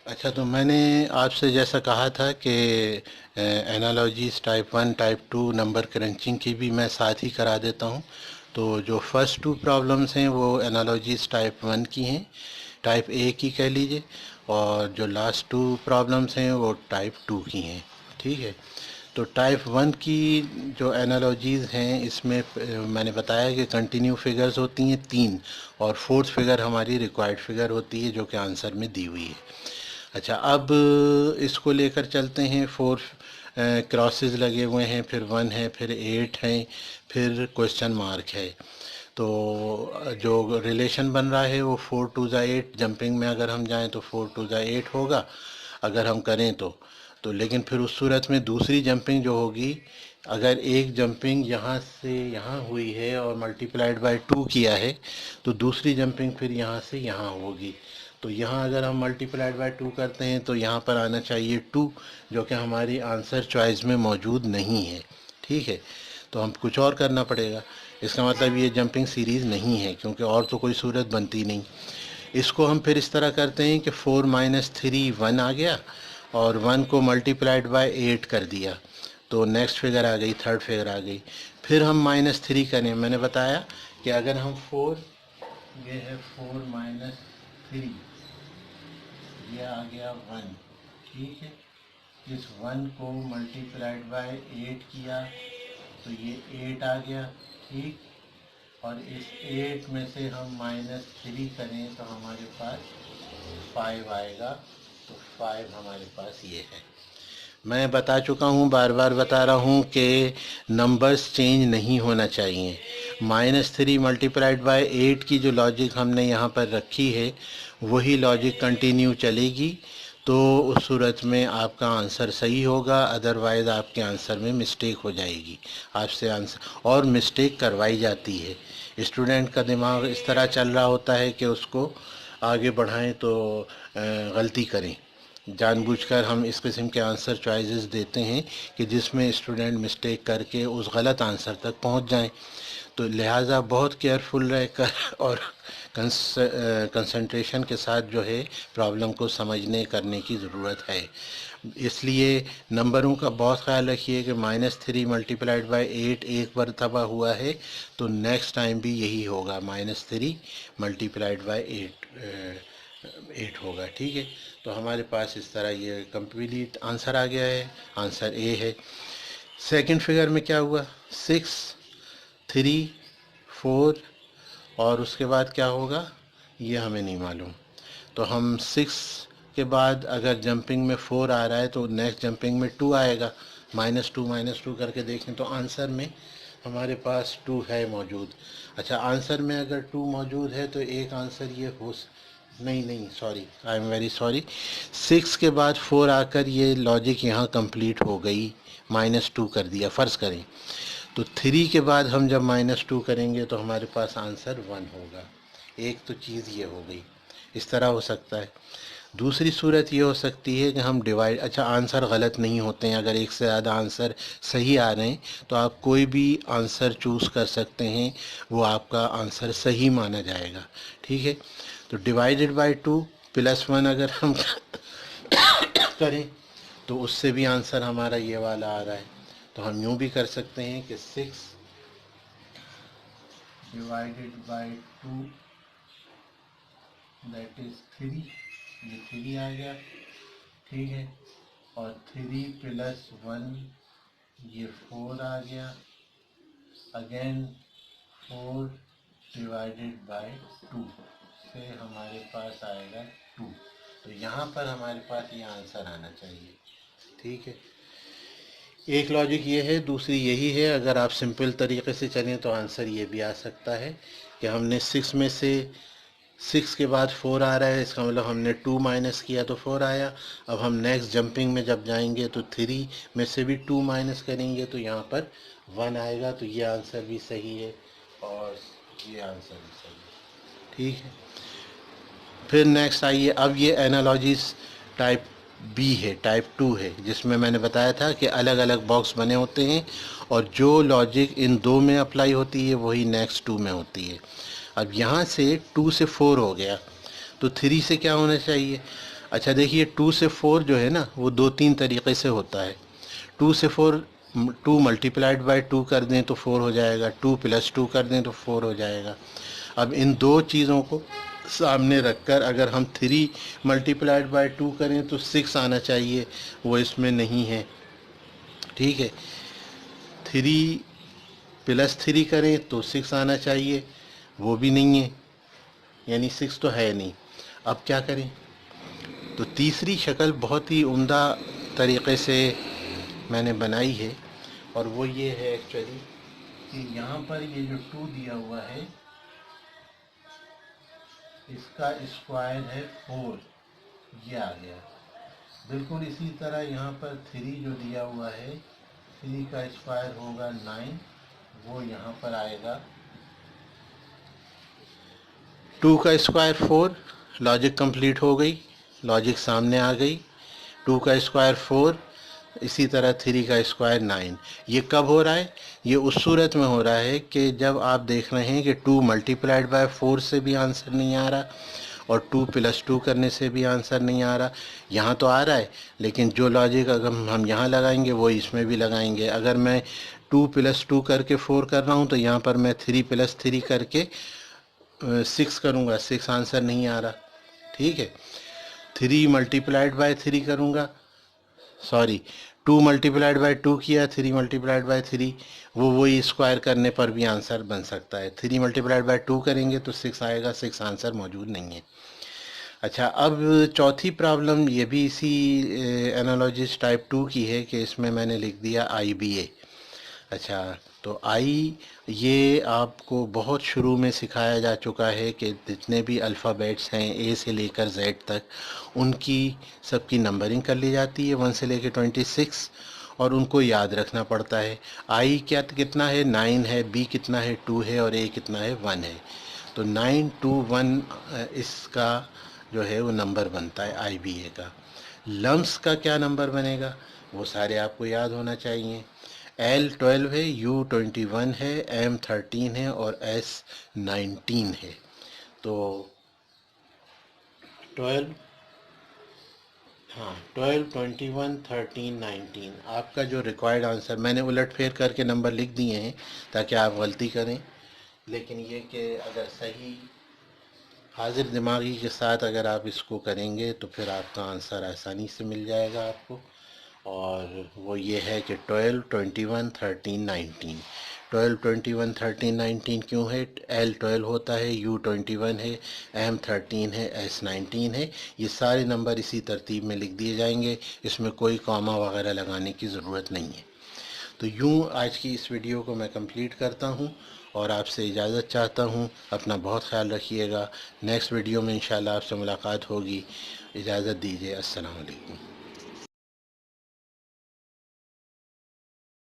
अच्छा, तो मैंने आपसे जैसा कहा था कि analogies type one type two number crutching की भी मैं साथ ही करा देता हूँ। तो जो फर्स्ट टू प्रॉब्लम्स हैं वो एनालॉजीज टाइप वन की हैं, टाइप ए की कह लीजिए, और जो लास्ट टू प्रॉब्लम्स हैं वो टाइप टू की हैं। ठीक है। तो टाइप वन की जो एनालॉजीज़ हैं इसमें मैंने बताया कि कंटिन्यू फिगर्स होती हैं तीन, और फोर्थ फिगर हमारी रिक्वायर्ड फिगर होती है जो कि आंसर में दी हुई है। अच्छा, अब इसको लेकर चलते हैं। फोर क्रॉसेस लगे हुए हैं, फिर वन है, फिर एट है, फिर क्वेश्चन मार्क है। तो जो रिलेशन बन रहा है वो फोर टू ज़ा एट, जंपिंग में अगर हम जाएं तो फोर टू ज़ा एट होगा अगर हम करें तो लेकिन फिर उस सूरत में दूसरी जंपिंग जो होगी, अगर एक जंपिंग यहाँ से यहाँ हुई है और मल्टीप्लाइड बाय टू किया है, तो दूसरी जंपिंग फिर यहाँ से यहाँ होगी। तो यहाँ अगर हम मल्टीप्लाइड बाय टू करते हैं तो यहाँ पर आना चाहिए टू, जो कि हमारी आंसर चॉइस में मौजूद नहीं है। ठीक है। तो हम कुछ और करना पड़ेगा। इसका मतलब ये जंपिंग सीरीज़ नहीं है, क्योंकि और तो कोई सूरत बनती नहीं। इसको हम फिर इस तरह करते हैं कि फोर माइनस थ्री वन आ गया, और वन को मल्टीप्लाइड बाय एट कर दिया, तो नेक्स्ट फिगर आ गई, थर्ड फिगर आ गई। फिर हम माइनस थ्री करें। मैंने बताया कि अगर हम फोर, ये है फोर माइनस थ्री, ये आ गया वन। ठीक है। इस वन को मल्टीप्लाइड बाय एट किया तो ये एट आ गया। ठीक। और इस एट में से हम माइनस थ्री करें तो हमारे पास फाइव आएगा। तो फाइव हमारे पास ये है। मैं बता चुका हूँ, बार बार बता रहा हूँ कि नंबर्स चेंज नहीं होना चाहिए। Minus three multiplied by eight की जो लॉजिक हमने यहाँ पर रखी है वही लॉजिक कंटिन्यू चलेगी। तो उस सूरत में आपका आंसर सही होगा, अदरवाइज़ आपके आंसर में मिस्टेक हो जाएगी। आपसे आंसर और मिस्टेक करवाई जाती है। स्टूडेंट का दिमाग इस तरह चल रहा होता है कि उसको आगे बढ़ाएं तो गलती करें। जानबूझकर हम इस किस्म के आंसर चॉइसेस देते हैं कि जिसमें स्टूडेंट मिस्टेक करके उस गलत आंसर तक पहुंच जाएं। तो लिहाजा बहुत केयरफुल रहकर और कंसंट्रेशन के साथ जो है प्रॉब्लम को समझने करने की ज़रूरत है। इसलिए नंबरों का बहुत ख्याल रखिए कि minus three multiplied by eight एक मरतबा हुआ है तो नेक्स्ट टाइम भी यही होगा, minus three multiplied by eight eight होगा। ठीक है। तो हमारे पास इस तरह ये कंप्लीट आंसर आ गया है। आंसर ए है। सेकंड फिगर में क्या हुआ, सिक्स, थ्री, फोर, और उसके बाद क्या होगा ये हमें नहीं मालूम। तो हम सिक्स के बाद अगर जंपिंग में फोर आ रहा है तो नेक्स्ट जंपिंग में टू आएगा। माइनस टू करके देखें तो आंसर में हमारे पास टू है मौजूद। अच्छा, आंसर में अगर टू मौजूद है तो एक आंसर ये हो नहीं नहीं, sorry, I am very sorry. Six के बाद फोर आकर ये लॉजिक यहाँ कंप्लीट हो गई, माइनस टू कर दिया फ़र्ज़ करें। तो थ्री के बाद हम जब माइनस टू करेंगे तो हमारे पास आंसर वन होगा। एक तो चीज़ ये हो गई। इस तरह हो सकता है। दूसरी सूरत ये हो सकती है कि हम डिवाइड, अच्छा आंसर गलत नहीं होते हैं, अगर एक से ज़्यादा आंसर सही आ रहे हैं तो आप कोई भी आंसर चूज़ कर सकते हैं, वो आपका आंसर सही माना जाएगा। ठीक है। तो divided by two plus one अगर हम करें तो उससे भी आंसर हमारा ये वाला आ रहा है। तो हम यूँ भी कर सकते हैं कि six divided by two that is three, ये थ्री आ गया। ठीक है। और थ्री प्लस वन ये फोर आ गया। Again four divided by two से हमारे पास आएगा टू। तो यहाँ पर हमारे पास ये आंसर आना चाहिए। ठीक है। एक लॉजिक ये है, दूसरी यही है। अगर आप सिंपल तरीके से चलें तो आंसर ये भी आ सकता है कि हमने सिक्स में से, सिक्स के बाद फोर आ रहा है, इसका मतलब हमने टू माइनस किया तो फोर आया। अब हम नेक्स्ट जंपिंग में जब जाएंगे तो थ्री में से भी टू माइनस करेंगे तो यहाँ पर वन आएगा। तो ये आंसर भी सही है और ये आंसर भी सही है। ठीक है। फिर नेक्स्ट आइए, अब ये एनालॉजीज टाइप बी है, टाइप टू है, जिसमें मैंने बताया था कि अलग अलग बॉक्स बने होते हैं और जो लॉजिक इन दो में अप्लाई होती है वही नेक्स्ट टू में होती है। अब यहाँ से टू से फोर हो गया तो थ्री से क्या होना चाहिए, अच्छा देखिए 2 से 4 जो है ना वो 2-3 तरीक़े से होता है। 2 से 4, 2 मल्टीप्लाइड बाय 2 कर दें तो 4 हो जाएगा, 2 + 2 कर दें तो 4 हो जाएगा। अब इन दो चीज़ों को सामने रखकर अगर हम 3 मल्टीप्लाइड बाय 2 करें तो 6 आना चाहिए, वो इसमें नहीं है। ठीक है, 3 + 3 करें तो 6 आना चाहिए, वो भी नहीं है, यानी 6 तो है नहीं। अब क्या करें? तो तीसरी शक्ल बहुत ही उम्दा तरीक़े से मैंने बनाई है, और वो ये है एक्चुअली कि यहाँ पर ये जो 2 दिया हुआ है इसका स्क्वायर है 4, ये आ गया। बिल्कुल इसी तरह यहाँ पर 3 जो दिया हुआ है 3 का स्क्वायर होगा 9, वो यहाँ पर आएगा। 2 का स्क्वायर 4, लॉजिक कंप्लीट हो गई, लॉजिक सामने आ गई। 2 का स्क्वायर 4, इसी तरह 3 का स्क्वायर 9। ये कब हो रहा है? ये उस सूरत में हो रहा है कि जब आप देख रहे हैं कि 2 मल्टीप्लाइड बाय 4 से भी आंसर नहीं आ रहा और 2 + 2 करने से भी आंसर नहीं आ रहा। यहाँ तो आ रहा है, लेकिन जो लॉजिक अगर हम यहाँ लगाएंगे वो इसमें भी लगाएंगे। अगर मैं 2 + 2 करके 4 कर रहा हूँ तो यहाँ पर मैं 3 + 3 करके 6 करूँगा, 6 आंसर नहीं आ रहा। ठीक है, 3 मल्टीप्लाइड बाय 3 करूँगा, सॉरी 2 मल्टीप्लाइड बाय 2 किया, 3 मल्टीप्लाइड बाय 3, वो वही स्क्वायर करने पर भी आंसर बन सकता है। 3 मल्टीप्लाइड बाय 2 करेंगे तो 6 आएगा, 6 आंसर मौजूद नहीं है। अच्छा, अब चौथी प्रॉब्लम ये भी इसी एनालॉजिस्ट टाइप 2 की है कि इसमें मैंने लिख दिया IBA। अच्छा, तो ये आपको बहुत शुरू में सिखाया जा चुका है कि जितने भी अल्फ़ाबेट्स हैं A से लेकर Z तक, उनकी सबकी नंबरिंग कर ली जाती है 1 से लेकर 26, और उनको याद रखना पड़ता है। I क्या कितना है? 9 है, B कितना है? 2 है, और A कितना है? 1 है। तो 9, 2, 1 इसका जो है वो नंबर बनता है IBA का। लम्स का क्या नंबर बनेगा? वो सारे आपको याद होना चाहिए। L 12 है, U 21 है, M 13 है, और S 19 है। तो 12, हाँ 12, 21, 13, 19 आपका जो रिक्वायर्ड आंसर, मैंने उलट फेर करके नंबर लिख दिए हैं ताकि आप गलती करें, लेकिन ये कि अगर सही हाजिर दिमागी के साथ अगर आप इसको करेंगे तो फिर आपका आंसर आसानी से मिल जाएगा आपको। और वो ये है कि 12, 21, 13, 19। 12, 21, 13, 19 क्यों है? L 12 होता है, U 21 है, M 13 है, S 19 है। ये सारे नंबर इसी तरतीब में लिख दिए जाएंगे, इसमें कोई कॉमा वगैरह लगाने की ज़रूरत नहीं है। तो यूँ आज की इस वीडियो को मैं कंप्लीट करता हूँ और आपसे इजाज़त चाहता हूँ। अपना बहुत ख्याल रखिएगा। नेक्स्ट वीडियो में इंशाल्लाह आपसे मुलाकात होगी। इजाज़त दीजिए। अस्सलाम वालेकुम।